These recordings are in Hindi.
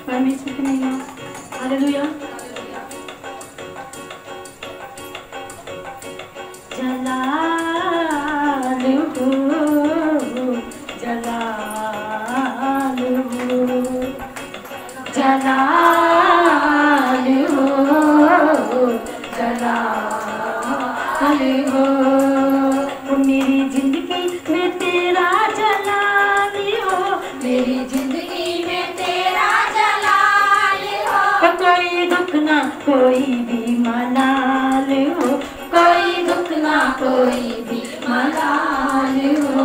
परमेश्वर की महिमा। हालेलुया। जलाल हो, जलाल हो, जलाल हो, जलाल हो। मेरी जिंदगी में तेरा जलाल हो, मेरी जिंदगी में तेरा जलाल हो। कोई दुख ना कोई भी मलाल हो, कोई दुख ना कोई भी मलाल हो।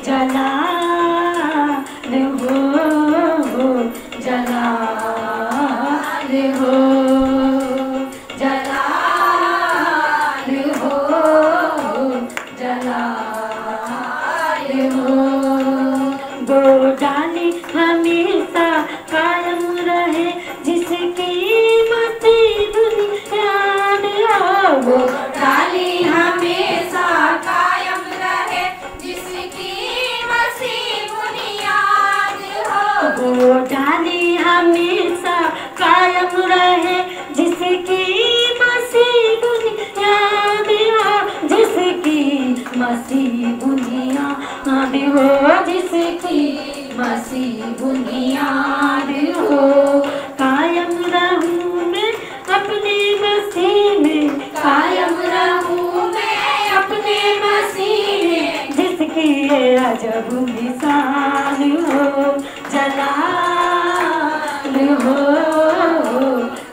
जलाल हो, जलाल हो, जलाल हो, जलाल हो। वो डाली हमेशा कायम रहे जिसकी मसीह बुनियाद हो। वो डाली हमेशा कायम रहे जिसकी मसीह बुनियाद हो। वो डाली हमेशा कायम रहे जिसकी मसीह बुनियाद हो, जिसकी मसीह बुनियाद हो, जिसकी मसीह बुनियाद हो। कायम रहूं मैं अपने मसीह में, कायम रहूं मैं अपने मसीह में, जिसकी ये अजब मिसाल हो। जलाल हो,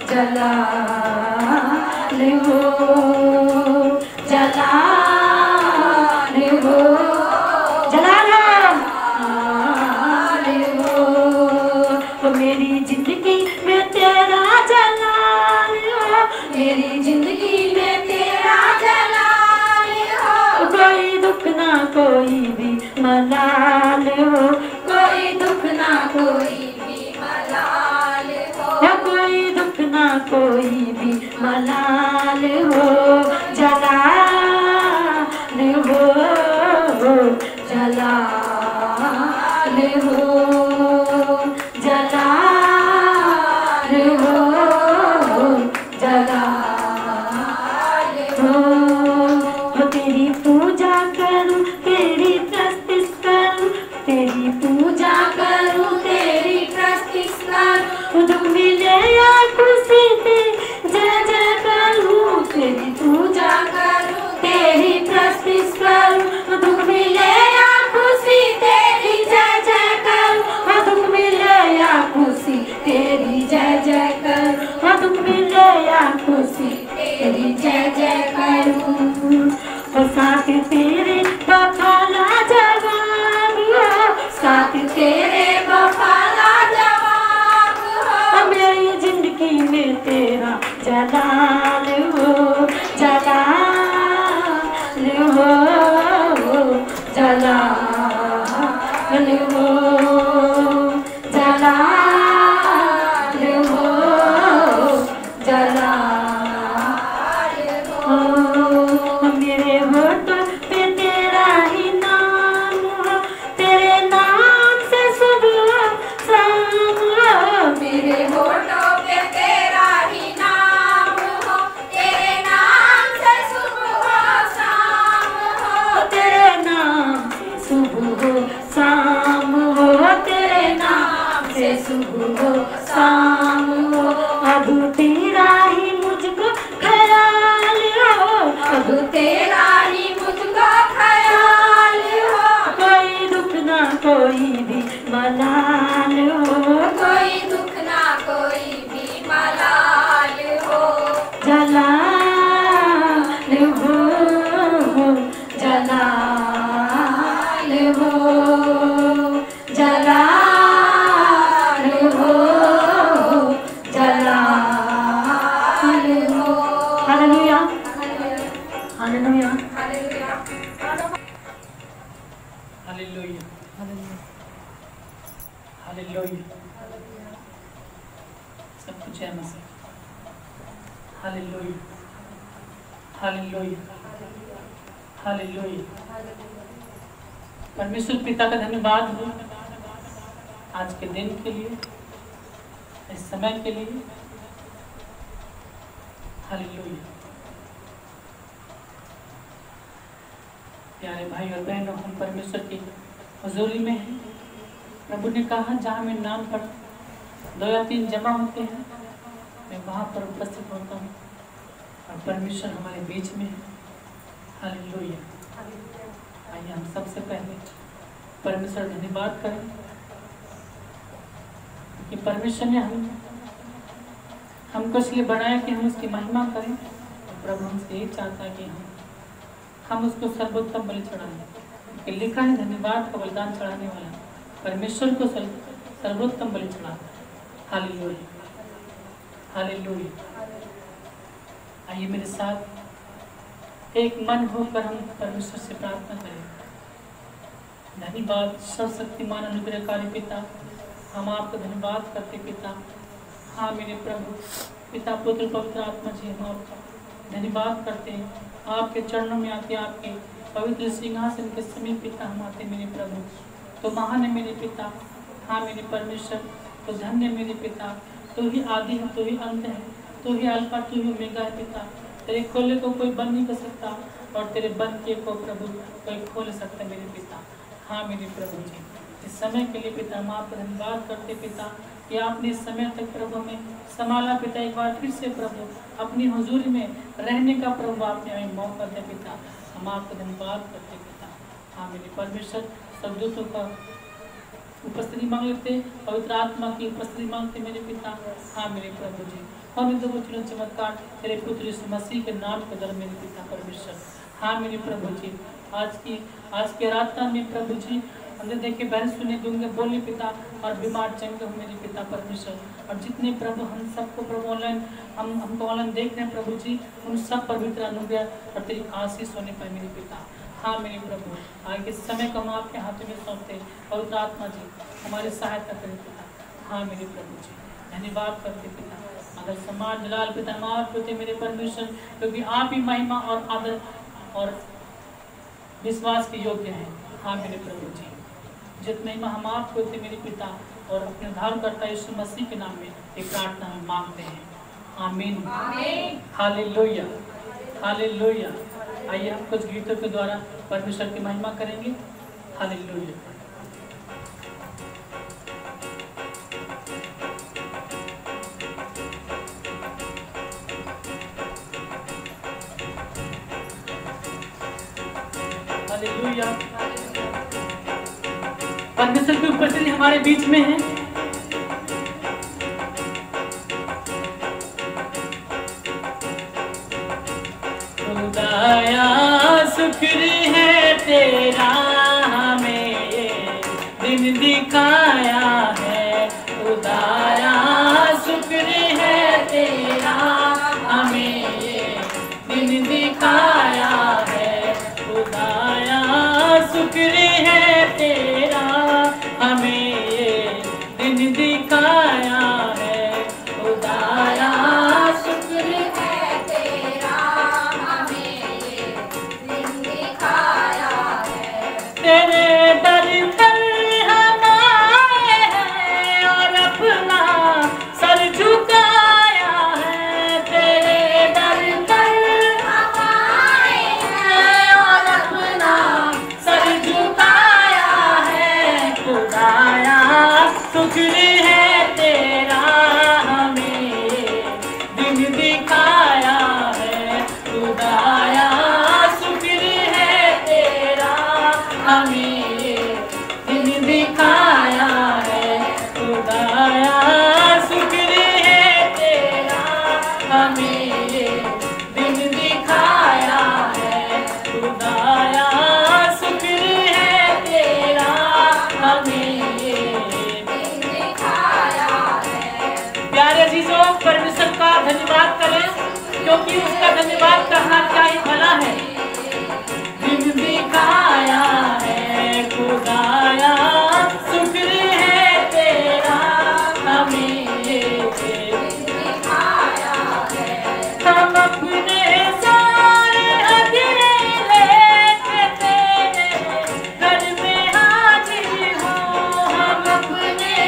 जलाल हो, जलाल हो, जलाल हो। मेरी जिंदगी में तेरा जलाल हो, मेरी जिंदगी में तेरा जलाल हो। कोई दुख ना कोई भी मलाल हो, कोई दुख ना कोई भी मलाल हो, कोई दुख ना कोई भी मलाल हो। जलाल हो, जलाल हो, जलाल हो, जलाल हो। तेरी पूजा करूं, तेरी प्रस्तुति करूं, तेरी पूजा करूं, तेरी प्रस्तुति करूं। दुख मिले या खुशी दे जय जय करूं, तेरी पूजा करूं, तेरी प्रस्तुति करूं। दुख मिले या खुशी तेरी जय जय करूं, दुख मिले या खुशी तेरी जय जय करूं, दुख मिले या खुशी तेरी जय जय करूं। साथ तेरे वफाला जवाब हो, साथ तेरे वफाला जवाब हो। मेरी जिंदगी में तेरा जलाल हो, जलाल हो, जलाल हो, जलाल हो, जलाल हो। मेरे होठों पे तेरा ही नाम हो, तेरे नाम से सुबह शाम हो। मेरे होठों पे तेरा ही नाम हो, तेरे नाम से सुबह शाम हो, तेरे नाम से सुबह शाम हो, तेरे नाम से सुबह शाम हो। अब तेरा ही मुझको ख्याल हो, अब तेरा ही मुझको ख्याल हो। कोई दुख ना कोई भी मलाल हो, कोई दुख ना कोई भी मलाल हो। जलाल हो, जलाल हो, जलाल हो, जलाल हो। Hallelujah, hallelujah, hallelujah, hallelujah, hallelujah. सब कुछ है मसीह। Hallelujah, hallelujah, hallelujah. परमेश्वर पिता का धन्यवाद हो। आज के दिन के लिए, इस समय के लिए। हालेलुया। प्यारे भाई और बहनों, हम परमेश्वर की हजूरी में हैं। प्रभु ने कहा जहाँ मैं नाम पर 2 या 3 जमा होते हैं, मैं वहाँ पर उपस्थित होता हूँ और परमेश्वर हमारे बीच में है। हालेलुया। आइए हम सबसे पहले परमेश्वर धन्यवाद करें कि परमेश्वर ने हमको इसलिए बनाया कि हम उसकी महिमा करें। और प्रभु हमसे यही चाहता है कि हम उसको सर्वोत्तम बलि चढ़ाएं। कि लिखा है धन्यवाद का बलिदान चढ़ाने वाला परमेश्वर को सर्वोत्तम बलि चढ़ाता है। Hallelujah, hallelujah. आइए मेरे साथ एक मन होकर हम परमेश्वर से प्रार्थना करें। धन्यवाद सर्वशक्तिमान अनुग्रहकारी पिता, हम आपको धन्यवाद करते पिता। हाँ मेरे प्रभु, पिता पुत्र पवित्र आत्मा जी, हम आपका धन्यवाद करते हैं। आपके चरणों में आते, आपके पवित्र सिंहासन के समीप पिता हम आते मेरे प्रभु। तो महान है मेरे पिता, हाँ मेरे परमेश्वर, तो धन्य मेरे पिता। तो ही आदि है, तो ही अंत है, तो ही अल्फा, तो ही ओमेगा है पिता। तेरे खोले को कोई बंद नहीं कर सकता और तेरे बंद किए को प्रभु कोई खोल सकता मेरे पिता। हाँ मेरे प्रभु जी, इस समय के लिए पिता हम आपका धन्यवाद करते पिता कि आपने इस समय तक प्रभु में संभाला पिता। एक बार फिर से प्रभु अपनी हुजूरी में रहने का प्रभु आपने हमें मौका दिया पिता। हम आपका धन्यवाद करते पिता। हाँ मेरे परमेश्वर, सब दूतों का उपस्थिति मांग लेते, पवित्र आत्मा की उपस्थिति मांगते मेरे पिता। हाँ मेरे प्रभु जी, और चमत्कार तेरे पुत्र यीशु मसीह के नाम के द्वारा मेरे पिता परमेश्वर। हाँ मेरे प्रभु जी, आज की आराधना में प्रभु जी हमने देखे बहन सुने दूंगे बोले पिता, और बीमार चंगे हो मेरे पिता परमेश्वर। और जितने प्रभु हम सबको प्रभु ऑनलाइन हमको ऑनलाइन देख रहे हैं प्रभु जी, उन सब पवित्र अनुग्रह और तेरी आशीष होने पाए मेरे पिता। हाँ मेरे प्रभु, आगे समय को हम आपके हाथों में सौंपते, पवित्र आत्मा जी हमारी सहायता करें पिता। हाँ मेरे प्रभु जी, धन्यवाद करते पिता। अगर सम्मान जलाल पिता माफ होते मेरे परमेश्वर, क्योंकि आप ही महिमा और आदर और विश्वास के योग्य हैं। हाँ मेरे प्रभु जी, जित महिमा हम आपको होते मेरे पिता और अपने उद्धारकर्ता यीशु मसीह के नाम में एक प्रार्थना हम मांगते हैं। आमीन, हालेलुया, हालेलुया। आइए हम कुछ गीतों के द्वारा परमेश्वर की महिमा करेंगे। हालेलुया। हालेलुया। परमेश्वर की उपस्थिति हमारे बीच में है। खुदाया शुक्र है तेरा, हमें ये दिन दिखाया है। खुदाया शुक्र है तेरा, हमें ये दिन दिखाया है। खुदाया शुक्र है तेरा, हमें ये दिन दिखाया है। खुदाया शुक्र है तेरा, हमें ये दिन दिखाया है। तेरे दर पर हम आए हैं और अपना सर झुकाया है। तेरे दर पर हम आए हैं और अपना सर झुकाया है। खुदाया शुक्र है तेरा, हमें दिन दिखाया है। खुदाया शुक्र है तेरा, हमें दिन दिखाया है। खुदाया शुक्र है तेरा, हमें दिन दिखाया है। खुदाया शुक्र है तेरा, हमें दिन दिखाया है। प्यारे जीजो, परमेश्वर का धन्यवाद करें, क्योंकि उसका धन्यवाद करना क्या ही भला है। दिन दिखाया है। खुदाया शुक्र है तेरा, हमें दिन दिखाया है। हम अपने सारे हथियार लेके तेरे घर में हाजिर हो। हम अपने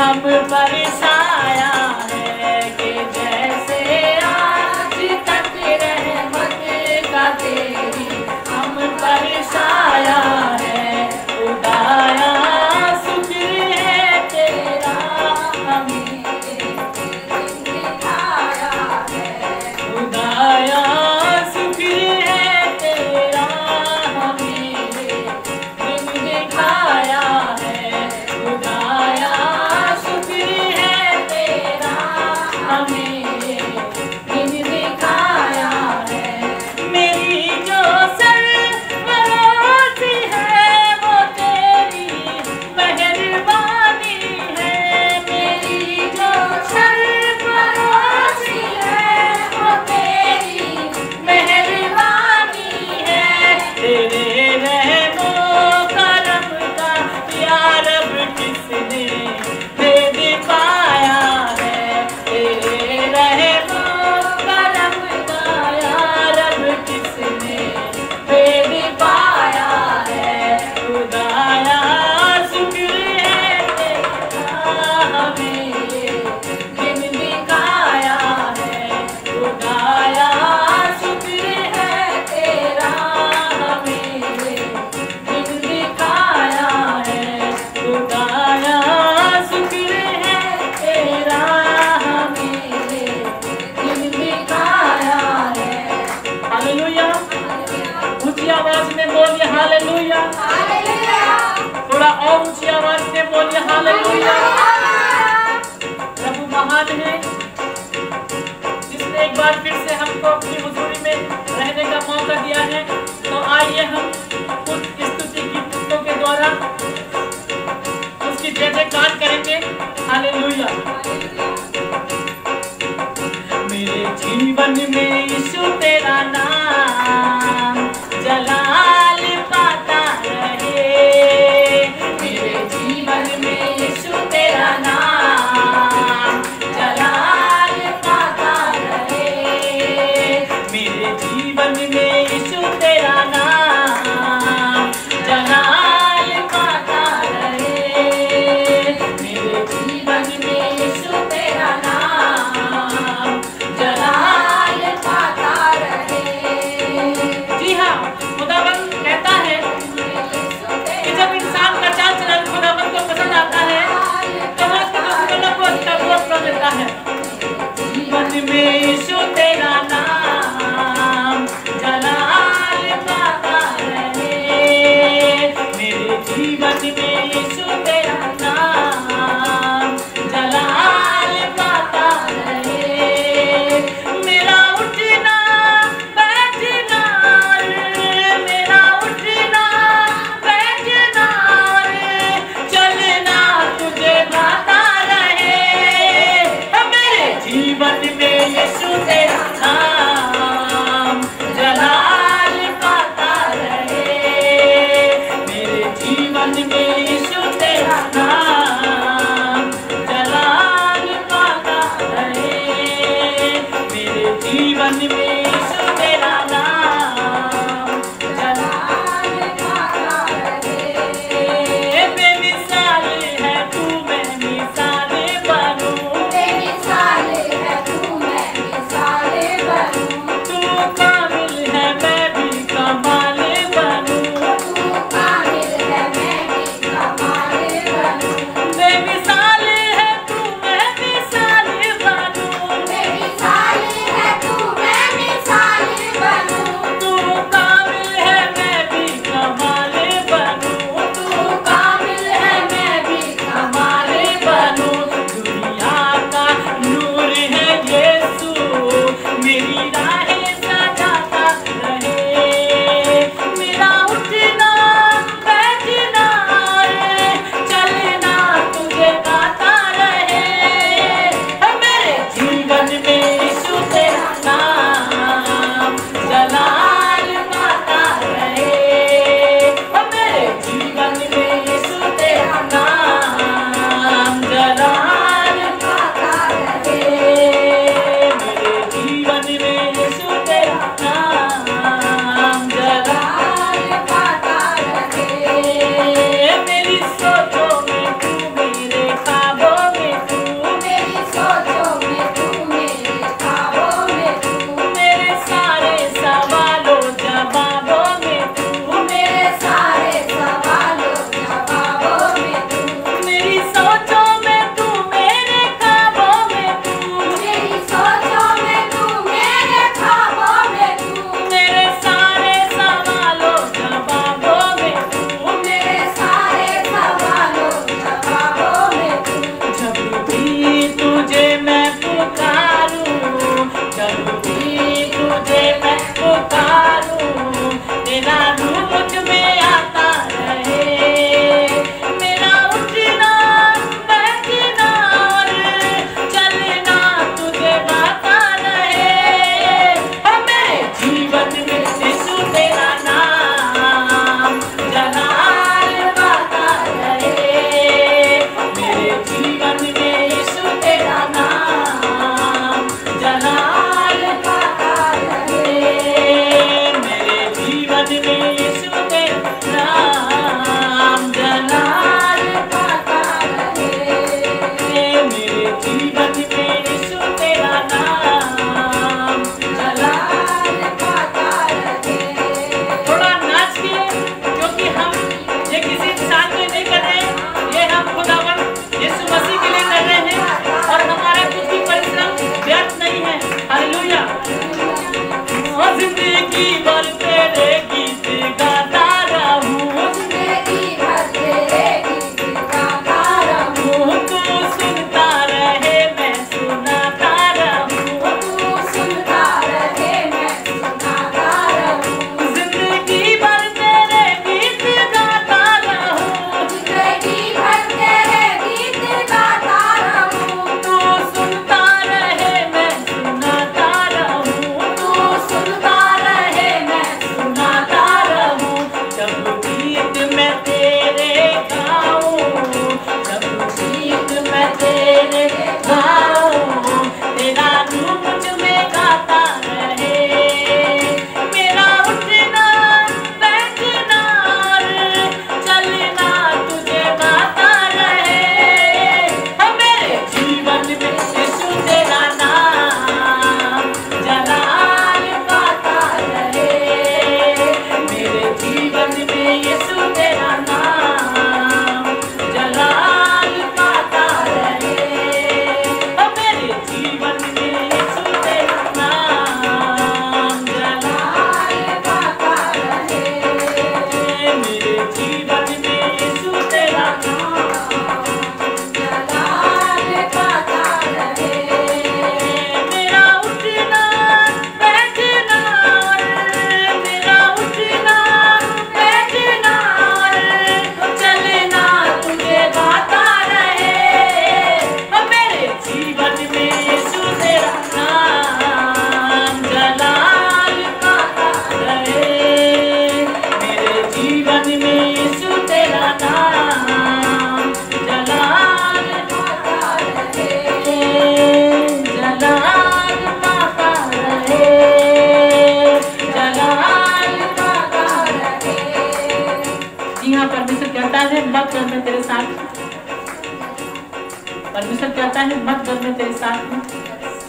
हम पर छाया है कि जैसे आज तक रहमत का तेरी हम पर छाया है। खुदाया शुक्र है तेरा हमें दिखाया है। खुदाया शुक्र है तेरा हमें दिन दिखाया है। खुदाया शुक्र है तेरा हमें दिन दिखाया है। मेरी जो सरफरोशी है वो तेरी मेहरबानी है। मेरी जो सरफरोशी है वो तेरी मेहरबानी है। तेरे रहमो करम का या रब किसने भेद पाया है। तेरे रहमो करम का या रब किसने भेद पाया है। खुदाया शुक्र है तेरा हमें दिन दिखाया है। खुदाया शुक्र है तेरा हमें दिन दिखाया है। खुदाया शुक्र है तेरा हमें दिन दिखाया है। हालेलुया। ऊंची आवाज में बोलिए हालेलुया। थोड़ा और ऊंची आवाज में बोलिए हालेलुया। प्रभु महान है जिसने एक बार फिर से हमको अपनी हुजूरी में रहने का मौका दिया है। तो आइए हम उस स्तुति गीतों के द्वारा उसकी जय जयकार करेंगे। हालेलुया। मेरे जीवन में यीशु तेरा नाम जलाल पाता रहे। मेरे जीवन में यीशु तेरा नाम जलाल पाता रहे। मेरे जीवन में यीशु तेरा नाम जलाल पाता रहे। मेरे जीवन में यीशु तेरा नाम जलाल पाता रहे। जी हाँ, खुदावंद कहता है कि जब इंसान का चाल चलन खुदावंद को पसंद आता है तो वो उसके दुश्मनों को तबूत कर देता है। जीवन में यीशु तेरा नाम जलाल पाता रहे। मेरे जीवन में यीशु तेरा नाम जलाल पाता रहे। मेरा उठना बैठना मेरा उठना बैठना चलना तुझे भाता रहे। मेरे जीवन में यीशु डर मैं तेरे साथ हूँ। परमेश्वर कहता है मत डर मैं तेरे साथ हूँ।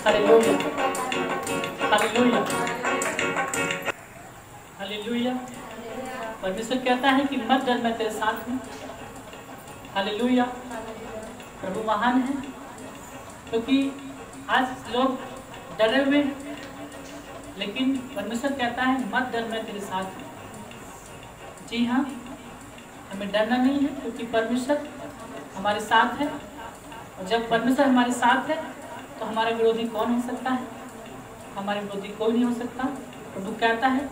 Hallelujah, hallelujah, hallelujah. परमेश्वर कहता है कि मत डर मैं तेरे साथ हूँ। हालेलुया। प्रभु महान है, क्योंकि आज लोग डरे हुए, लेकिन परमेश्वर कहता है मत डर मैं तेरे साथ हूँ। जी हाँ, हमें डरना नहीं है, क्योंकि परमेश्वर हमारे साथ है। और जब परमेश्वर हमारे साथ है तो हमारा विरोधी कौन हो सकता है? हमारे विरोधी कोई नहीं हो सकता। प्रभु कहता है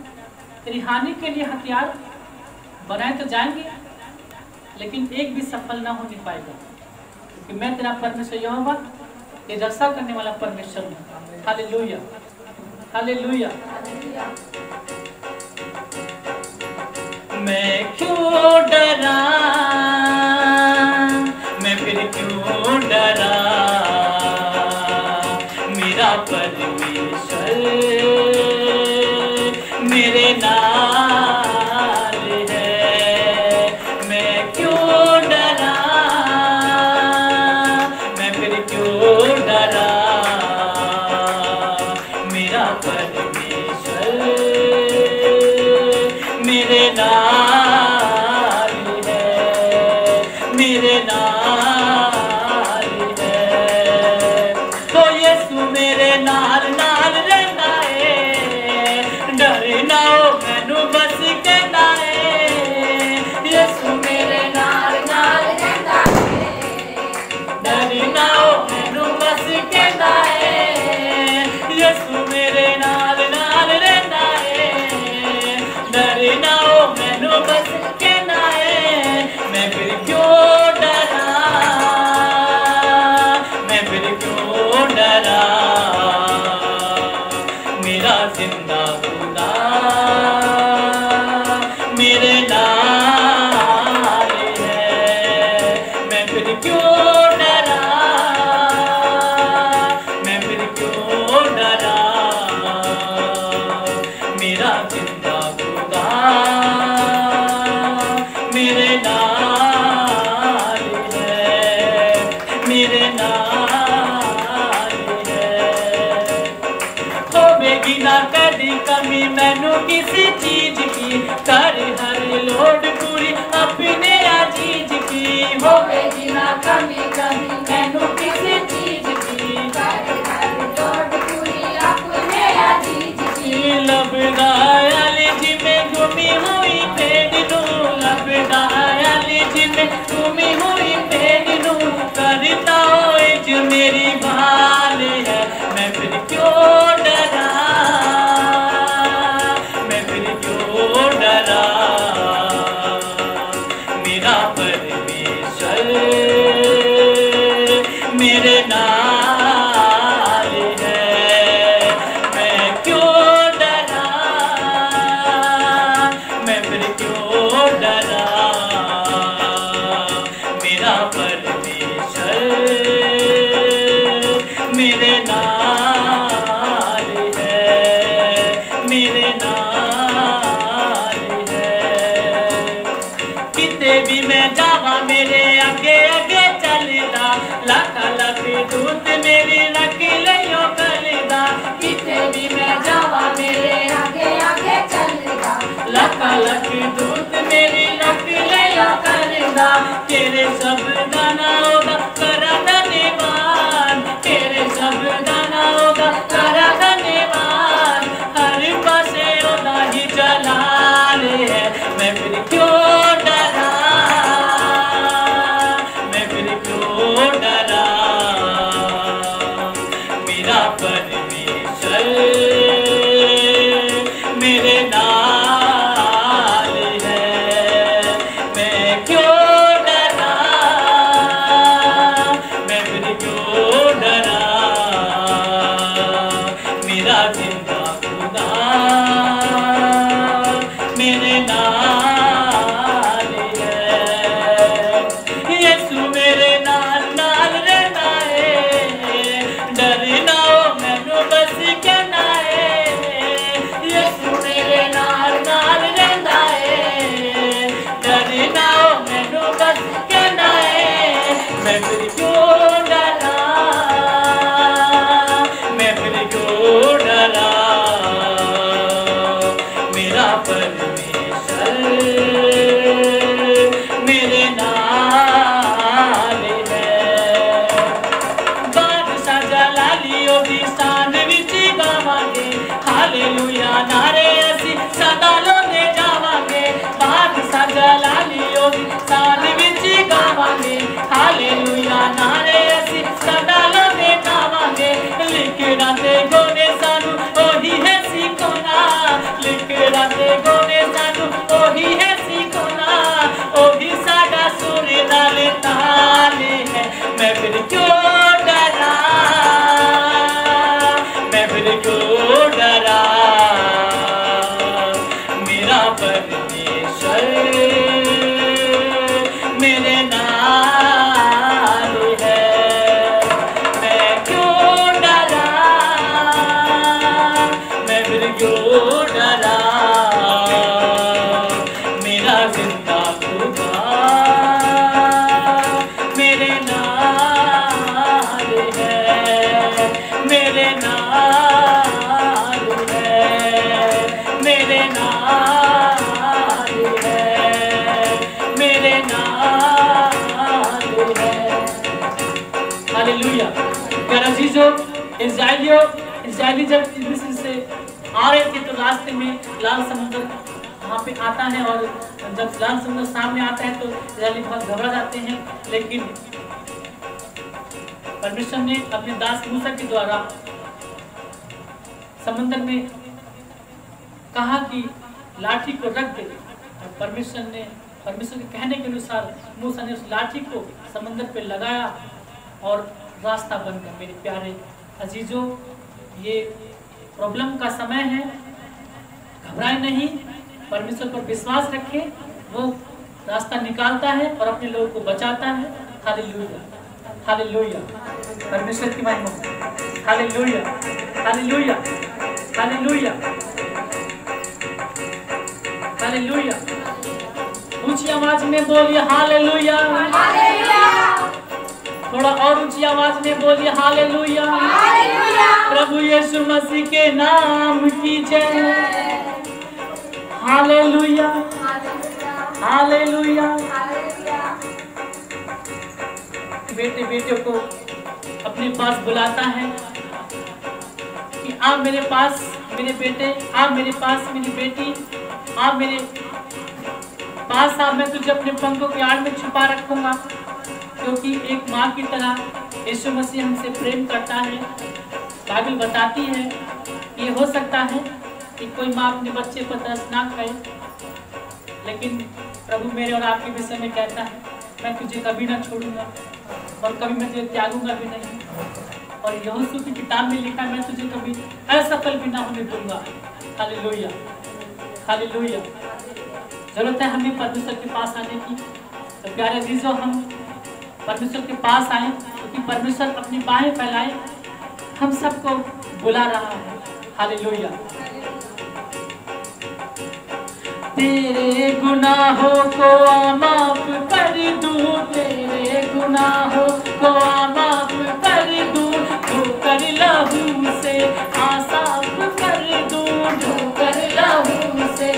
तेरी हानि के लिए हथियार बनाए तो जाएंगे, लेकिन एक भी सफल ना होने पाएगा, क्योंकि मैं तेरा परमेश्वर यहोवा, ये रक्षा करने वाला परमेश्वर हूँ। Hallelujah, hallelujah. मैं क्यों डरा, मैं फिर क्यों डरा, मेरा परमेश्वर मेरे नाल है। मैं क्यों डरा, मैं फिर क्यों डरा, मेरा परमेश्वर मेरे नाल है, मेरे नाल है। तो यीशु मेरे नाल नाल रहना है, डर ना हो मैनू बस कहना है। यीशु मेरे नाल नाल रहना है, डर ना हो मैनू बस कहना है। यीशु मेरे नाल नाल रहना है, डर ना हो मैनू बस कहना है। मैं फिर क्यों डरा, मैं फिर क्यों डरा, मेरा जिंदा खुदा मेरे नाल है। मैं फिर क्यों डरा, मैं फिर क्यों डरा, मेरा जिंदा खुदा मेरे नाल है, मेरे नाल है। होवेगी ना कदी कमी मैनू किसी चीज की, कर हर लोड पूरी अपने अजीज की। होवेगी ना कमी कमी मैनू किसी चीज की, कर हर लोड पूरी अपने अजीज की। लबदायल जिमें घूमी हुई पेड़ नू, लबदायल जिमें घूमी हुई पेड़ नू, करता होए जो मेरी भाल है। मैं फिर क्यों डरा, मैं फिर क्यों डरा, मेरा परमेश्वर मेरे नाल है। मैं क्यों डरा, मैं फिर क्यों डरा, मेरा परमेश्वर मेरे नाल है, मेरे नाल है। किते भी मैं जावा मेरे आगे आगे चलदा, लख लख दूत मेरी रख लियो करदा। किते भी मैं जावा मेरे आगे आगे चलदा, लख लख दूत मेरी रख लियो करदा। तेरे शब्दां नाल ओदा करा धन्यवाद, तेरे शब्दां नाल ओदा करा धन्यवाद। हर पासे ओदा ही जलाल है। मैं फिर क्यों डरा, मैं फिर क्यों डरा, मेरा परमेश्वर मेरे नाल है। मैं क्यों डरा, मैं फिर क्यों डरा, मेरा जिंदा खुदा मेरे नाल है। यीशु मेरे नाल नाल रहना है, डर ना हो मैनू बस कहना है। यीशु मेरे नाल नाल रहना है, डर ना हो मैनू बस परमेश्वर मेरे नाल है। बादशाह जलालियो दी शान विच गावांगे हालेलुया नारे असी सदा लोंदे जावांगे। बादशाह जलालियो दी शान विच गावांगे हालेलुया नारे असी सदा लोंदे जावांगे। लिखना ते गोने सानू ओही है सिखोना, लिखना ते गोने सानू ओही है सिखोना, ओही साडा सुर नाल ताल है। मैं फिर क्यों डरा, मैं फिर क्यों डरा, मेरा परमेश्वर मेरे नाल है। मैं क्यों डरा, मैं फिर क्यों डरा, मेरा जिंदा खुदा मेरे नाल है, मेरे नाल है, मेरे नाल है, मेरे नाल है। हालेलुया। प्यारे अजीजों, इज़राइली जब मिस्र से आ रहे थे तो रास्ते में लाल समुद्र वहाँ पे आता है, और जब लाल समुद्र सामने आता है तो इज़राइली बहुत घबरा जाते हैं। लेकिन परमेश्वर ने अपने दास मूसा के द्वारा समुद्र में कहा कि लाठी को रख दे, और परमेश्वर के कहने के अनुसार मूसा ने उस लाठी को समुद्र पे लगाया और रास्ता बन गया। मेरे प्यारे अजीजों, ये प्रॉब्लम का समय है, घबराए नहीं, परमेश्वर पर विश्वास रखें, वो रास्ता निकालता है और अपने लोगों को बचाता है। हालेलुया, हालेलुया, परमेश्वर की महिमा, हालेलुया, हालेलुया, हालेलुया, हालेलुया। ऊंची आवाज में बोलिए हालेलुया, थोड़ा और ऊंची आवाज में बोलिए हालेलुया। प्रभु यीशु मसीह के नाम की जय। Hallelujah, hallelujah. बेटे बेटे को अपने पास बुलाता है कि आप मेरे पास मेरे बेटे, आप मेरे पास मेरी बेटी, आप मेरे पास आ, मैं तुझे अपने पंखों की आड़ में छुपा रखूंगा। क्योंकि एक माँ की तरह यीशु मसीह हमसे प्रेम करता है। बाइबल बताती है कि ये हो सकता है कि कोई माँ अपने बच्चे पर तरस ना खाए, लेकिन प्रभु मेरे और आपके विषय में कहता है, मैं तुझे कभी ना छोड़ूंगा और कभी मैं तुझे त्यागूंगा भी नहीं। और यहोशू की किताब में लिखा है, मैं तुझे कभी असफल भी ना होने दूंगा। Hallelujah, hallelujah. जरूरत है हमें परमेश्वर के पास आने की। तो प्यारे अजीजों, हम परमेश्वर के पास आए क्योंकि परमेश्वर अपनी बाहें फैलाए हम सबको बुला रहा है। हालेलुया। तेरे गुनाहों को माफ कर दूं, तेरे गुनाहों को माफ कर दूं, धोकर लहू से साफ कर दूं, धोकर लहू से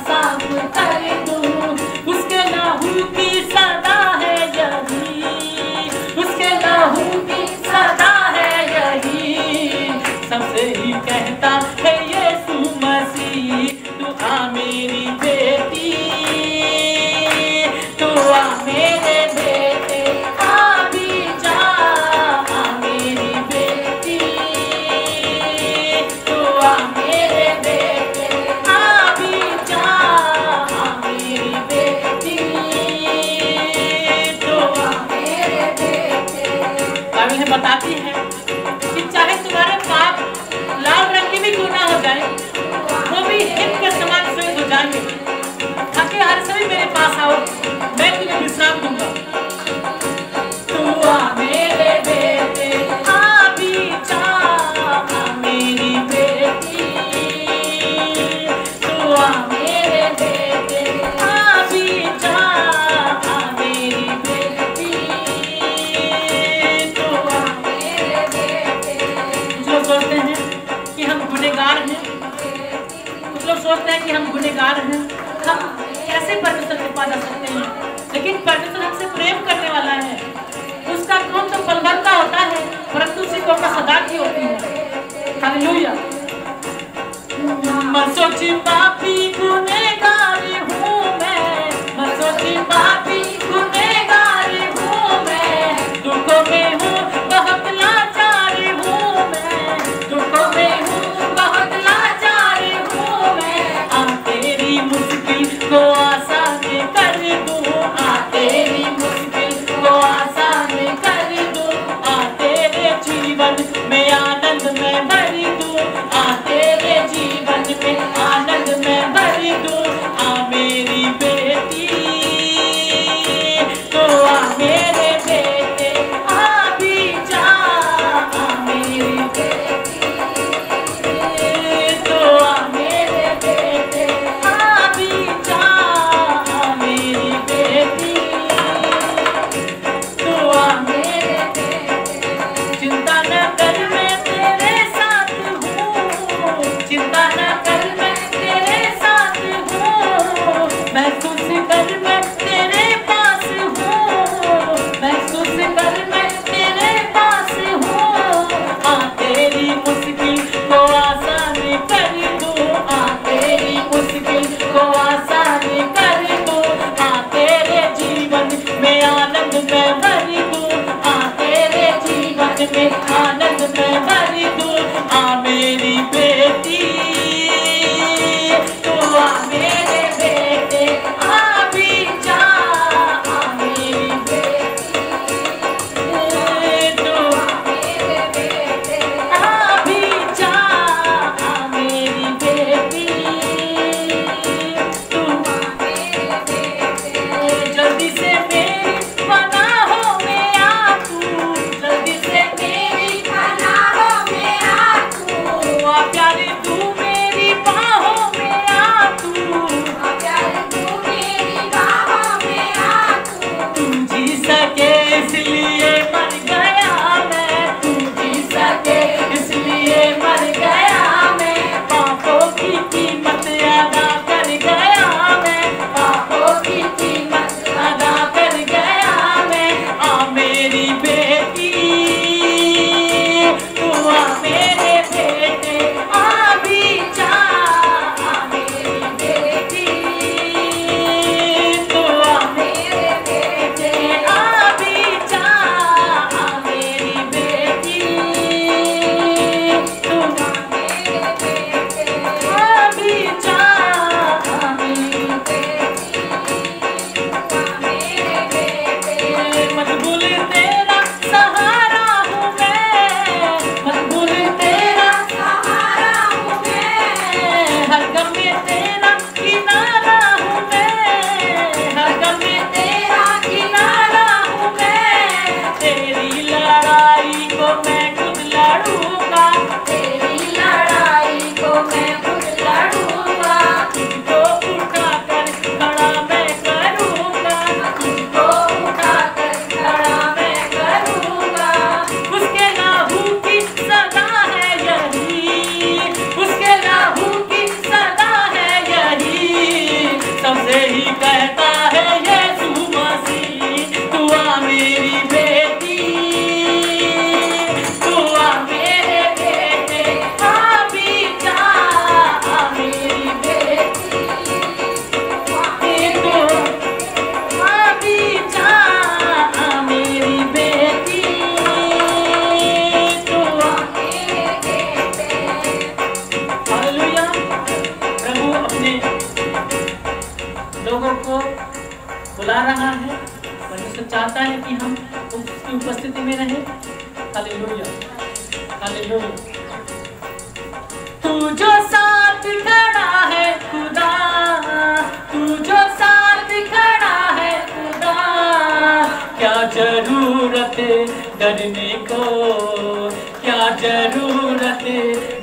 साफ कर दूं। उसके लहू की सदा है यही, उसके लहू की सदा है यही। सबसे ही कहता है यीशु मसीह, तू आ मेरी बेटी, तू आ मेरे बेटे, आ भी जा, आ मेरी बेटी, तू आ मेरे बेटे, आ भी जा, आ मेरी बेटी, तू आ मेरे बेटे। बाइबल बताती है कि चाहे तुम्हारे पाप लाल रंग के भी क्यों ना हो जाए, वो भी हिम के समान श्वेत हो जाएंगे। बेकार हैं, हम कैसे परमेश्वर के पास जा सकते हैं? लेकिन परमेश्वर हमसे प्रेम करने वाला है, उसका क्रोध तो पल भर का होता है, परंतु उसकी कृपा सदा की होती है। हालेलुया। मैं सोची पापी गुनहगार हूँ मैं सोची पापी गुनहगार हूँ मैं, दुखों में हूँ बहुत लाचार हूँ मैं, दुखों में हूँ बहुत लाचार हूँ मैं। आ तेरी मुश्किल को आसान कर दूँ, आ तेरी मुश्किल को आसान कर दूँ, आ तेरे जीवन में आनंद में भर दूँ, आ तेरे जीवन में आनंद में भर दूँ। आ मेरी बेटी तो आ मेरे बेटे आ भी जा, आ मेरी बेटी तो आ मेरे बेटे आ भी जा, आ मेरी बेटी तो आ मेरे बेटे। चिंता न कर मैं तेरे साथ हूँ, चिंता न कर मैं तेरे साथ हूँ, महसूस कर मैं तेरे पास हूँ, महसूस कर मैं तेरे पास हूँ। आ तेरी मुश्किल को आसान कर दूँ, आ तेरी मुश्किल को आसान कर दूँ, आ तेरे जीवन में आनंद में भर दूँ, आ तेरे जीवन में आनंद में भर दूँ। आ मेरी बेटी तो आ मेरे बेटे आ भी जा, आ मेरी बेटी तो आ मेरे बेटे आ भी जा, आ मेरी बेटी तो आ मेरे बेटे। जल्दी से मेरी पनाहों में आ तू, जल्दी से मेरी पनाहों में आ तू, आ प्यारे तू मेरी बाहों में आ तू, आ प्यारे तू मेरी बाहों में आ तू। तू जी सके इसलिए मर गया मैं, तू जी सके इसलिए मर गया मैं, पापों की कीमत अदा कर गया मैं, पापों की कीमत अदा कर गया मैं। आ मेरी बेटी तू आ मेरे बेटे आ भी जा, आ मेरी बेटी तू आ मेरे बेटे आ भी जा, आ मेरी बेटी तू आ मेरे बेटे आ भी जा, आ मेरी बेटी तू आ मेरे बेटे। मकबूल तेरा सहारा हूँ मैं, मकबूल तेरा सहारा हूँ मैं, हर गम में तेरा किनारा हूँ मैं, हर गम में तेरा किनारा हूँ मैं। तेरी लड़ाई को मैं खुद लड़ूंगा, तेरी लड़ाई को मैं खुद लड़ूंगा, तुझको उठाकर खड़ा मैं करूंगा, तुझको उठाकर खड़ा मैं करूंगा। उसके लहू की सदा है यही, उसके लहू की सदा है यही, सबसे ही कहता है यीशु मसीह तू आ मेरी बेटी, तू आ मेरे बेटे आ भी जा, आ मेरी बेटी तू आ भी जा, आ मेरी बेटी तू आ मेरे बेटे। हालेलुया। प्रभु अपने लोगों को बुला रहा है, परमेश्वर चाहता है कि हम उसकी उपस्थिति में रहें। Hallelujah, hallelujah. तू जो साथ खड़ा है खुदा, तू जो साथ खड़ा है खुदा, क्या जरूरत डरने को, क्या जरूरत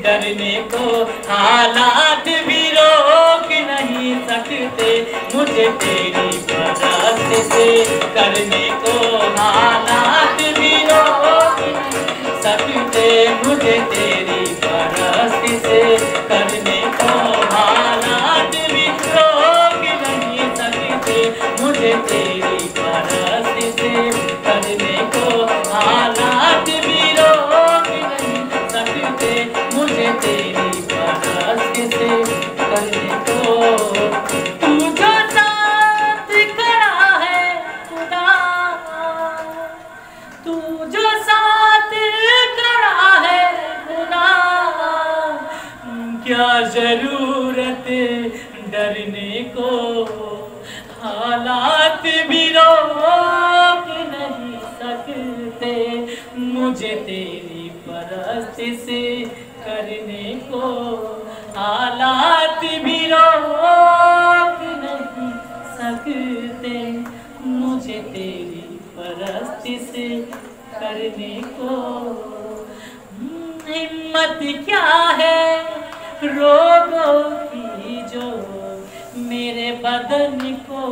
डरने को, हालात भी रोक नहीं सकते मुझे तेरी मदद से करने को, हालात भी रोक नहीं सकते मुझे तेरी मदद से करने को, हालात भी मुझे तेरी परस्ती से करने को हालात भी रोक नहीं सकते, मुझे तेरी परस्ती से करने को। तू जो साथ खड़ा है खुदा, तू जो साथ खड़ा है खुदा, क्या जरूरत डरने को, हालात भी रोक नहीं सकते, मुझे तेरी परस्ती से करने को, हालात भी रोक नहीं सकते, मुझे तेरी परस्ती से करने को। हिम्मत क्या है रोगों की जो मेरे बदन को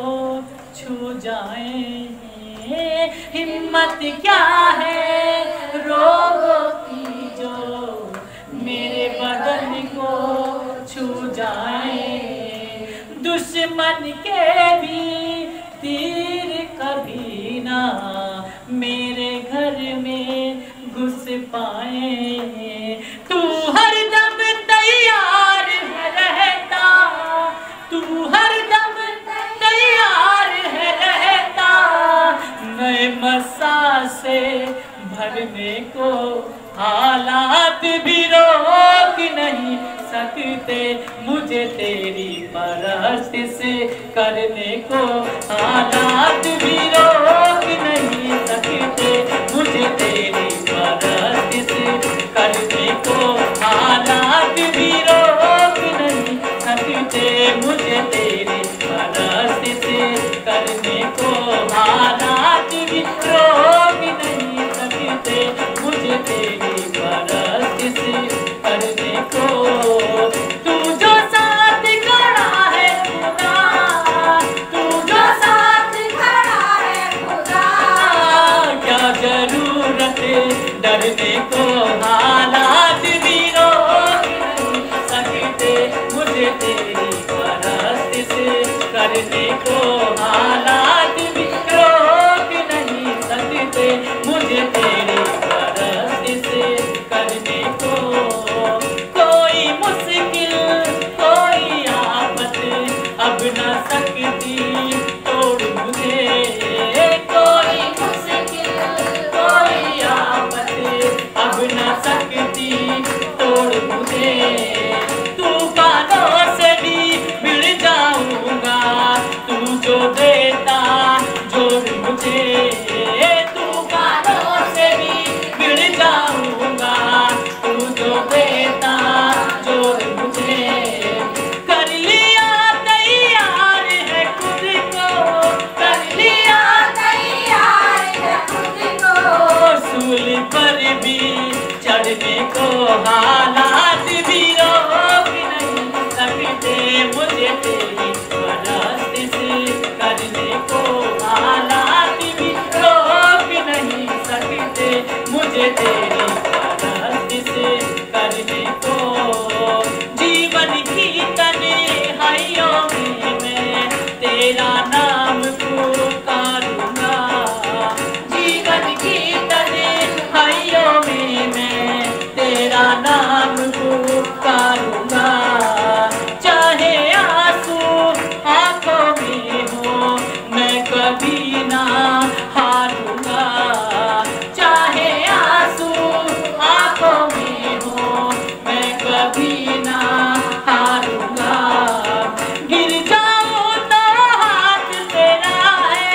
छू जाए, हिम्मत क्या है रोगों की जो मेरे बदन को छू जाए, दुश्मन के भी तीर कभी ना मेरे घर में घुस पाए, तू हरदम तैयार है रहता, तू हरदम तैयार है रहता, नए मसा से भरने को, हालात भी रोक नहीं सकते, मुझे तेरी परस्ती से करने को, हालात भी रोक नहीं सकते, मुझे तेरी परस्ती से करने को, हालात भी रोक नहीं सकते, मुझे तेरी परस्ती से करने को, हालात भी रोक नहीं सकते, मुझे तेरी परस्ती से करने को। तू जो साथ खड़ा है खुदा, तू जो साथ खड़ा है खुदा, क्या जरूरत डरने को, हालात भी रोक नहीं सकते, मुझे तेरी परस्ती से करने को, हालात भी रोक नहीं सकते, मुझे तेरी परस्ती से करने को। कोई मुश्किल कोई आफत अब न सकती तोड़ मुझे, कोई मुश्किल कोई आफत अब न सकती तोड़ मुझे, तूफानों से भी भिड़ जाऊंगा, तू जो देता जोर मुझे, तूफानों से भी भिड़ जाऊंगा, तू जो देता जोर मुझे, कर लिया तैयार है खुद को, कर लिया तैयार है खुद को, सूल पर भी चढ़ने को, हालात भी रोक नहीं सकते, मुझे तेरी परस्ती से करने को, हालात भी रोक नहीं सकते, मुझे तेरी परस्ती से करने को। जीवन की तन्हाइयों में मैं तेरा नाम पुकारूंगा, जीवन की तन्हाइयों में मैं तेरा नाम पुकारूंगा, चाहे आंसू आंखों में हो मैं कभी ना हारूंगा, चाहे आंसू आंखों में हो मैं कभी ना हारूंगा, गिर जाऊं तो हाथ तेरा है,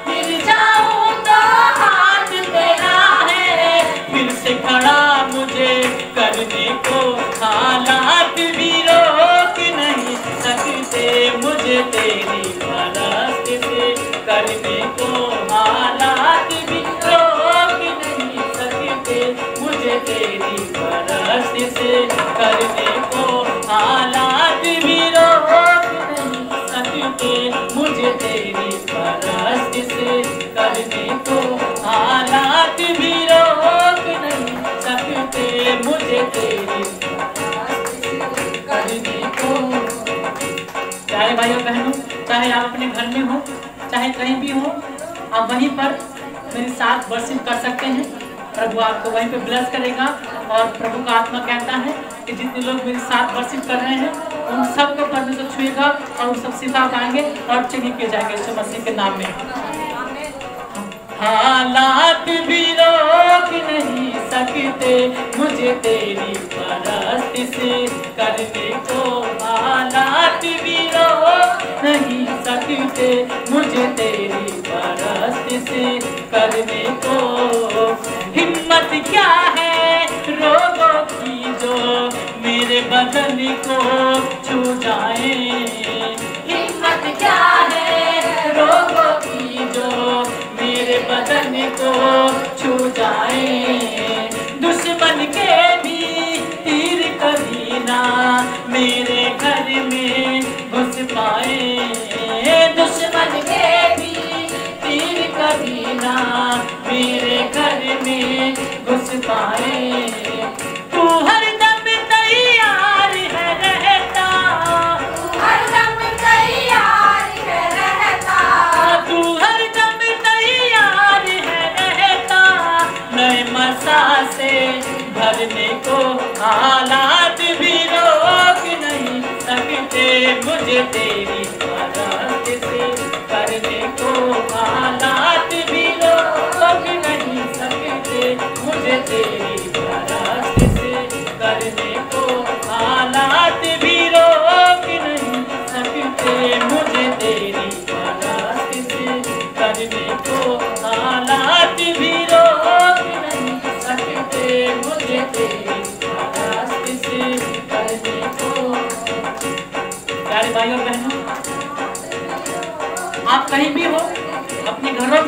गिर जाऊं तो हाथ तेरा है, फिर से खड़ा मुझे करने को, हालात भी रोक नहीं सकते, मुझे तेरी परस्ती से करने को, हालात भी रोक नहीं सकते, मुझे तेरी परस्ती से करने को, हालात भी रोक नहीं सकते, मुझे तेरी परस्ती से करने को, हालात भी रोक नहीं सकते, मुझे तेरी परस्ती से करने को। चाहे भाइयों बहनों, चाहे आप अपने घर में हो, चाहे कहीं भी हो, आप वहीं पर मेरे साथ वर्शिप कर सकते हैं। प्रभु आपको वहीं पे ब्लेस करेगा। और प्रभु का आत्मा कहता है कि जितने लोग मेरे साथ वर्शिप कर रहे हैं उन सबको परमेश्वर छुएगा और वो सब सिखा पाएंगे और चंगे किए जाएंगे यीशु मसीह के नाम में। हालात भी रोक नहीं सकते मुझे तेरी परस्तिश करने को, हालात भी रोक नहीं सकते मुझे तेरी परस्तिश करने को। हिम्मत क्या है रोगों की जो मेरे बदन को छू जाए, हिम्मत क्या है रोगों की जो मेरे बदन को छू जाए। दुश्मन के भी तीर कभी ना मेरे घर में घुस पाए, दुश्मन के भी तीर कभी ना मेरे घर में घुस पाए। तू हरदम तैयार है रहता, तू हरदम तैयार है रहता, तू हरदम तैयार है रहता नए मसा से भरने को। हालात भी रोक नहीं सकते मुझे तेरी परस्तिश करने को, हालात भी रोक नहीं सकते मुझे तेरी परस्तिश करने को, हालात भी रोक नहीं सकते मुझे तेरी परस्तिश करने को, हालात भी रोक नहीं सकते मुझे तेरी परस्तिश करने को। प्यारे भाइयों बहनों, आप कहीं भी हो, अपने घरों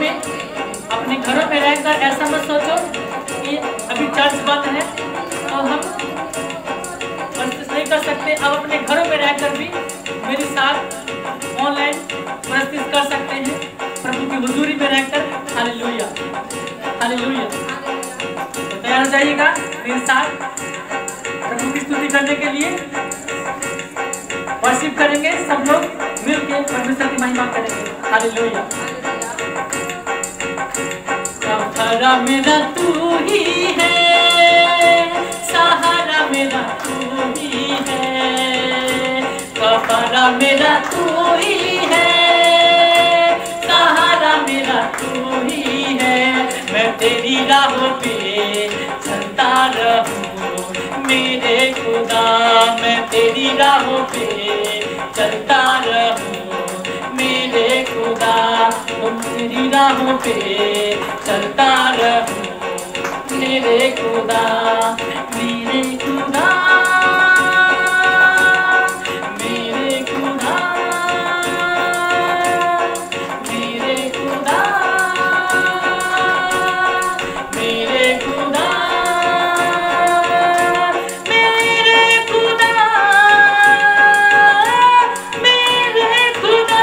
में रहकर ऐसा मत सोचो कि अभी चर्च बंद है तो हम परस्तिश नहीं कर सकते। अब अपने घरों में रहकर भी मेरे साथ ऑनलाइन परस्तिश कर सकते हैं प्रभु की हुजूरी में रहकर। Hallelujah, hallelujah. तो तैयार हो जाइएगा मेरे साथ प्रभु की स्तुति करने के लिए। वर्शिप करेंगे सब लोग मिलकर, परमेश्वर की महिमा करेंगे। हालेलुया। सहारा मेरा तू ही है, सहारा मेरा तू ही है, कफारा मेरा तू ही है, सहारा मेरा तू ही है। मैं तेरी राहों पे चलता रहूं मेरे खुदा, मैं तेरी राहों पे चलता रहूं मेरे खुदा, तुम तेरी राहों पे चलता रहूं मेरे खुदा, मेरे खुदा, मेरे खुदा, मेरे खुदा, मेरे खुदा, मेरे खुदा, मेरे खुदा।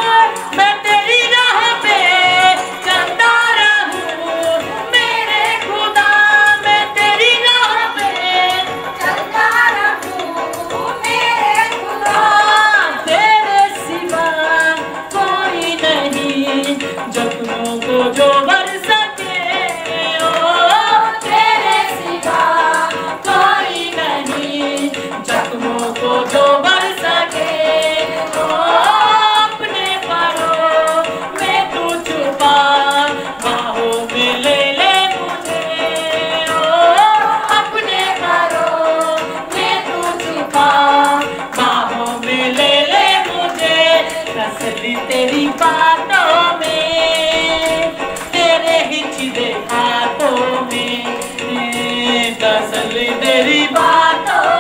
मैं तेरी राह पे चलता रहूं मेरे खुदा, मैं तेरी राह पे चलता रहूं मेरे खुदा। तेरे सिवा कोई नहीं जख्मों को जो भर सके, ओ तेरे सिवा कोई नहीं जख्मों को जो भर सके। ओ अपने पैरों में तू छुपा, बाहों में ले मुझे, ओ अपने पैरों में तू छुपा, बाहों में ले मुझे। तसल्ली तेरी बातों में, तेरे ही छिदे हाथों में, तसल्ली तेरी बातों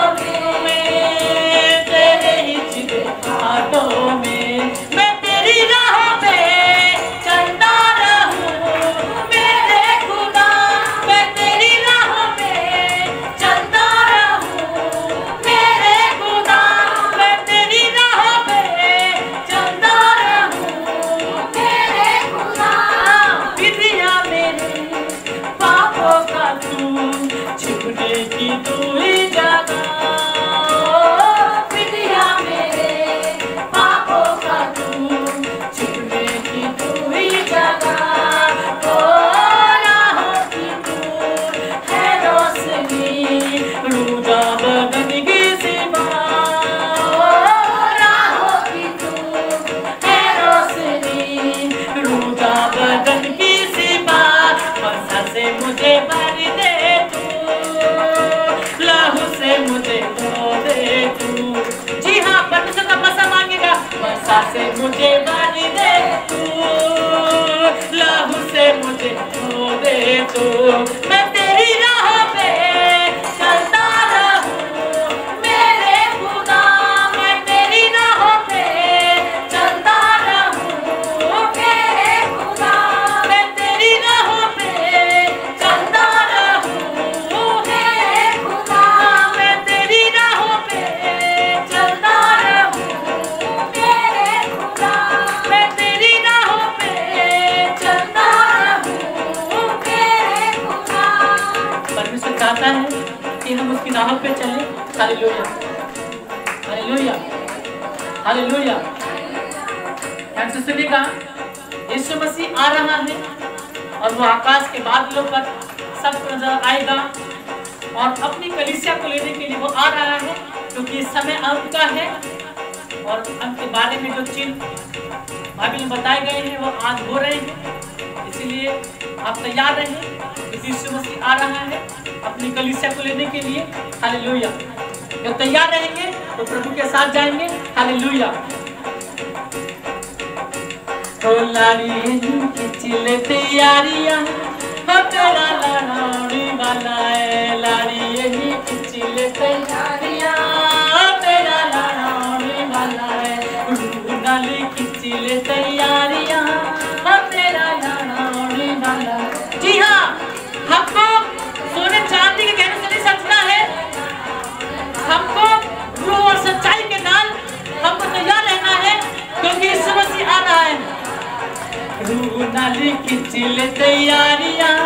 में, तेरे ही छिदे हाथों में। मैं तेरी राह पे चलता रहूं मेरे खुदा, मैं तेरी राह पे चलता रहूं मेरे खुदा, मैं तेरी राह पे चलता रहूं हालेलुया, हालेलुया, हालेलुया। ध्यान से सुनिएगा, यीशु मसीह आ रहा है और वो आकाश के बादलों पर सब नजर आएगा और अपनी कलीसिया को लेने के लिए वो आ रहा है, क्योंकि समय अंत का है और अंत के बारे में जो चिन्ह बाइबल में बताए गए हैं वो आज हो रहे हैं। इसीलिए आप तैयार रहें, क्योंकि यीशु मसीह आ रहा है अपनी कलीसिया को लेने के लिए। हालेलुया। जब तैयार रहेंगे तो प्रभु के साथ जाएंगे। हालेलुया। तो लाड़ी खिंचले तैयारियां, हो तेरा लाड़ी वाला है। लाड़ी यही खिंचले तैयारियां, हो तेरा लाड़ी वाला है। लाड़ी खिंचले तैयारियां, हो तेरा लाड़ी वाला है। जी हाँ, हमको सोने चांदी के गहनों से नहीं सजना है, हमको रूह और सच्चाई के नाल हमको तैयार रहना है, क्योंकि यीशु मसीह आ रहा है। रूह नाली खिंचले तैयारियां,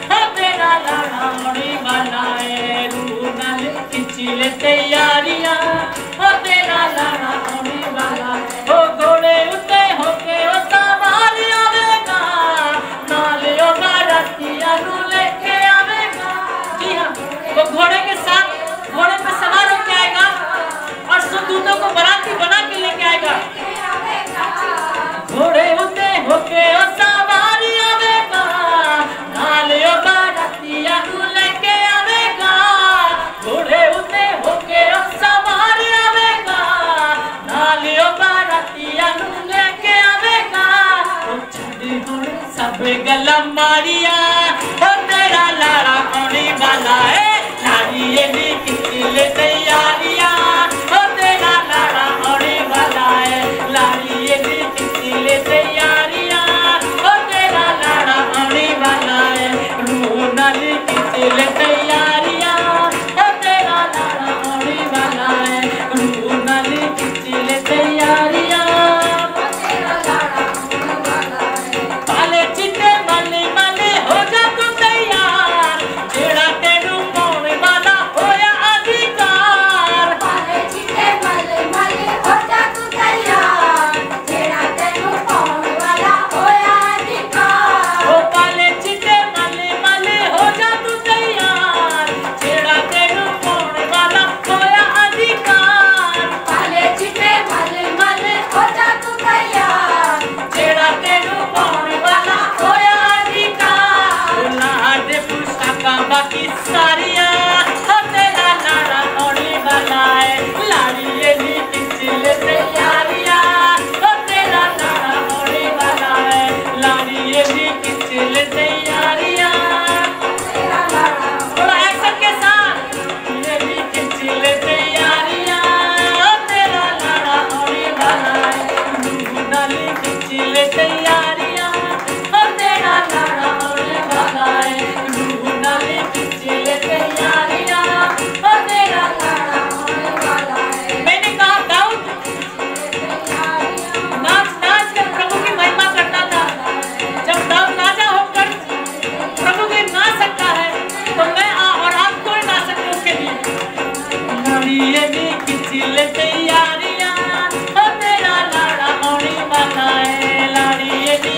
हो तेरा लाड़ी वाला है। रूह नाली खिंचले तैयारियां, हो तेरा लाड़ी वाला है। ओ घोड़े उते होके ओ सवार आवेगा, नाले ओ बारातिया रू लेके आवेगा। जी हाँ, वो घोड़े के साथ घोड़े पे सवार होके आएगा और सुदूतों को बाराती बना के लेके आएगा। घोड़े उते होके ओ सवारी आवेगा, नाले ओ बारातिया रू लेके आवेगा। घोड़े उते होके ओ सवारी आवेगा, नाले ओ बारातिया रू लेके आवेगा। ओ छड़ी घोड़े सब गला मारिया, हो तेरा लाड़ा आने वाला है। लाड़ी ये भी खिंचले तैयारियां, हो तेरा लाड़ा आने वाला है। लाड़ी ये भी खिंचले तैयारियां, हो तेरा लाड़ा आने वाला है। रूह नाली खिंचले तैयारियां, हो तेरा लाड़ा आने वाला है। रूह नाली खिंचले तैयारियां, पाले चिट्टे माले माले हो जा तू तैयार, जेड़ा तेनू पाउणे वाला होया अधिकार। पाले चिट्टे माले माले हो जा तू तैयार, जेड़ा तेनू पाउण वाला होया अधिकार। ओ पाले चिट्टे माले माले हो जा तू तैयार, जेड़ा तेनू पाउणे वाला होया अधिकार। पाले चिट्टे माले माले हो जा तू तैयार, जेड़ा तेनू पाउणे वाला होया अधिकार। ओ लाडे पुस्तका बाकी सारियां, हो तेरा लाड़ा आने वाला है। लाड़ी ये भी खिंचले तैयारियां, हो तेरा लाड़ा आने वाला है। लाड़ी ये भी खिंचले तैयारियां, तेरा लाड़ा थोड़ा एक्शन के साथ। ये भी खिंचले तैयारियां, हो तेरा लाड़ा आने वाला है। रूह नाली खिंचले तैयारियां, हो तेरा लाड़ा आने वाला है। रूह नाली खिंचले तैयारियां, हो तेरा लाड़ा होने वाला है। मैंने कहा दाऊद नाच नाच कर प्रभु की महिमा करता था। जब दाऊद राजा होकर प्रभु के नाच सकता है, तो मैं और आप कोई नाच सकते उसके लिए। लाड़ी ये भी खिंचले तैयारियां, हो तेरा लाड़ा आने वाला है। लाड़ी ये भी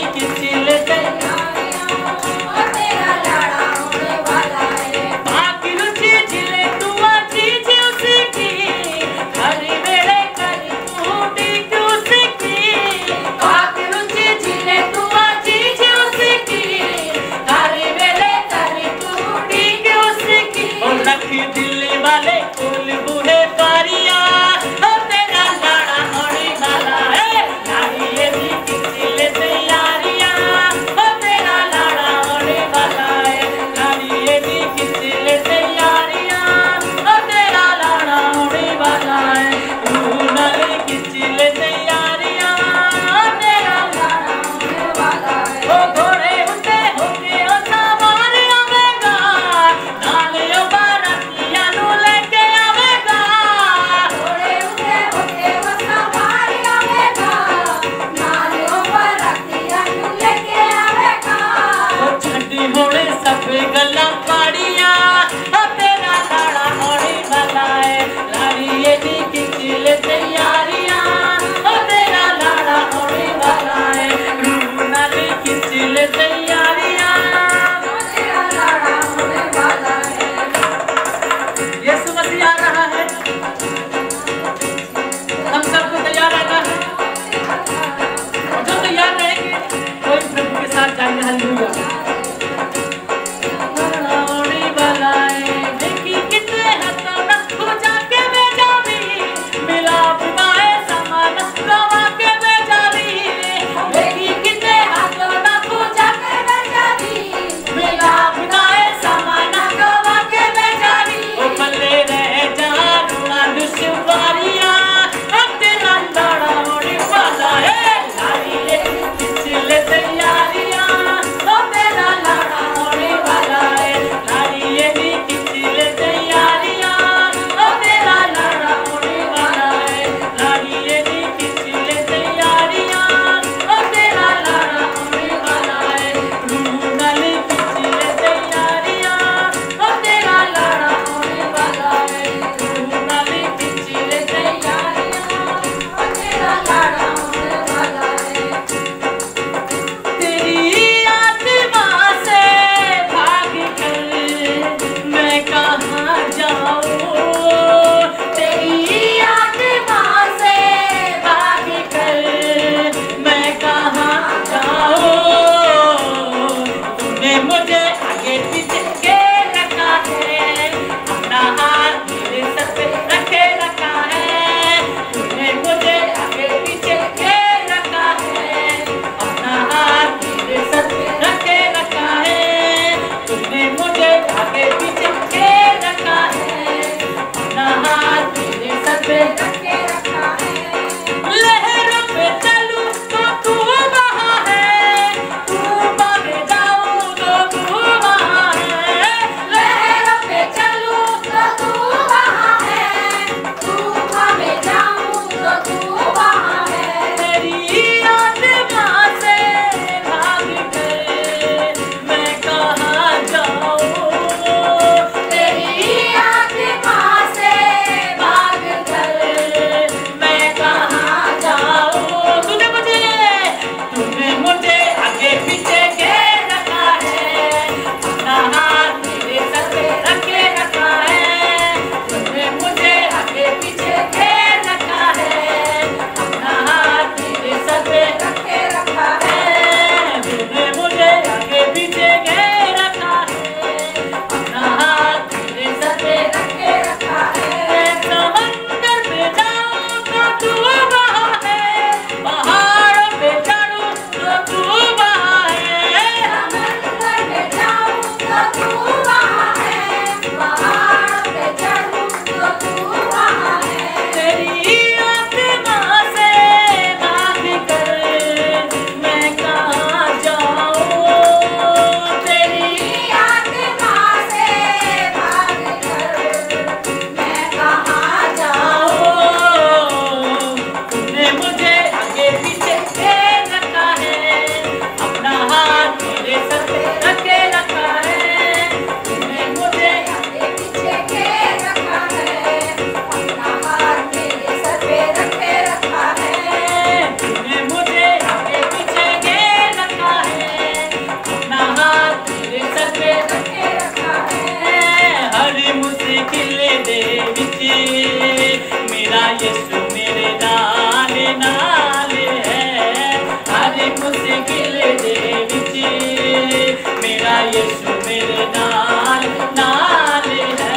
यीशु मेरे नाल नाल है।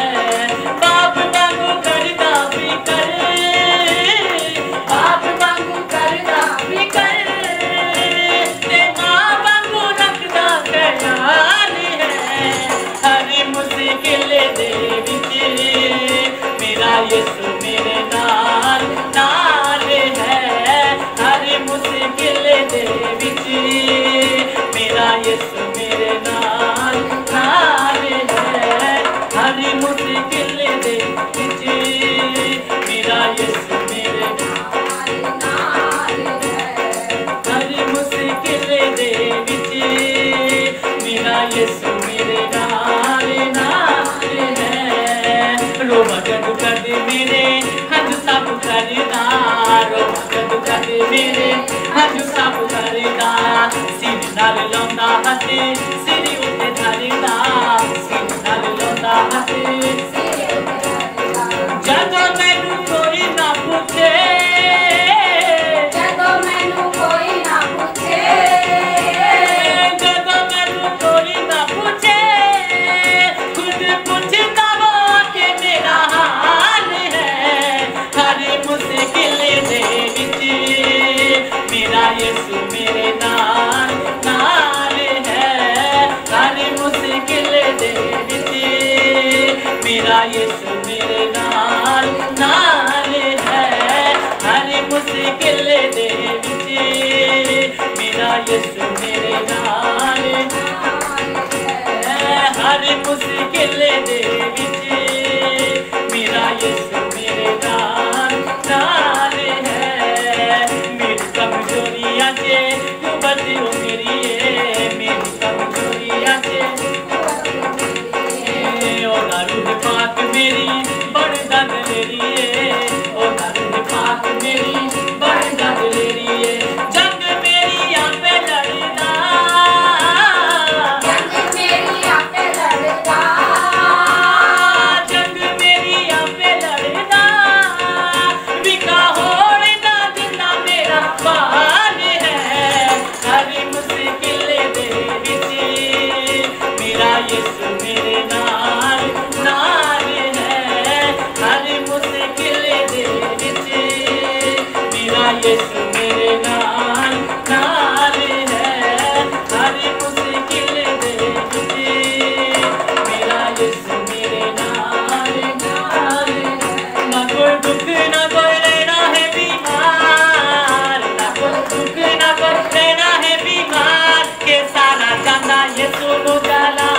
बाप वांगू करदा फिकर, बाप वांगू करदा फिकर, ते मां वांगू रखदा ख्याल है। हर मुश्किल दे विच मेरा यीशु मेरे नाल नाल है। हर मुश्किल दे विच मेरा यीशु मेरे नाल नाल है। हर मुश्किल दे विच मेरा यीशु मेरे नाल नाल है। हर मुश्किल दे विच मेरा यीशु मेरे नाल नाल है। रोवा गदू कर मेरे हज सब करदा, रोवा गदू कर मेरे हज सब करदा। सिर नाल लाउंदा हथ सिर उत्ते धरदा, सिर नाल लाउंदा हथ जदों मैनू कोई ना पूछे, जदों मैनू कोई ना पूछे, जदों मैनू कोई ना पूछे, खुद पूछता वो कि मेरा हाल है। हर मुश्किल दे विच मेरा यीशु मेरे नाल नाल है। हर मुश्किल दे विच मेरा यीशु मेरे नाल नाल है। हर मुश्किल दे विच मेरा यीशु मेरे नाल है। हर मुश्किल दे विच मेरा यीशु मेरे नाल नाल है। मेरी कमजोरियां से तू बदलो मेरी, मेरी कमजोरियां से ओ रूह पाक मेरी बड़ दर्द ले रही है, ओ रूह पाक मेरी बड़ दर्द ले रही है। जंग मेरी आपे लड़दा, जंग मेरी आपे लड़दा, जंग मेरी आपे लड़दा। विका होण दा जिंदा मेरा बाल है। हर मुश्किल दे विच मेरा यीशु मेरे नाल नाल है। हर मुश्किल दे विच मेरा यीशु मेरे नाल नाल है। हर मुश्किल दे विच मेरा यीशु मेरे नाल नाल है। ना कोई दुख ना कोई लेना है बीमार, ना कोई दुख ना कोई लेना है बीमार। के सारा जाना यीशु नु जाला,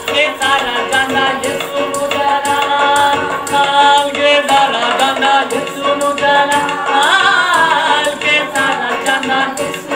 के सारा जाना यीशु नु जाला, के सारा जाना यीशु नु जाला, के सारा जाना यीशु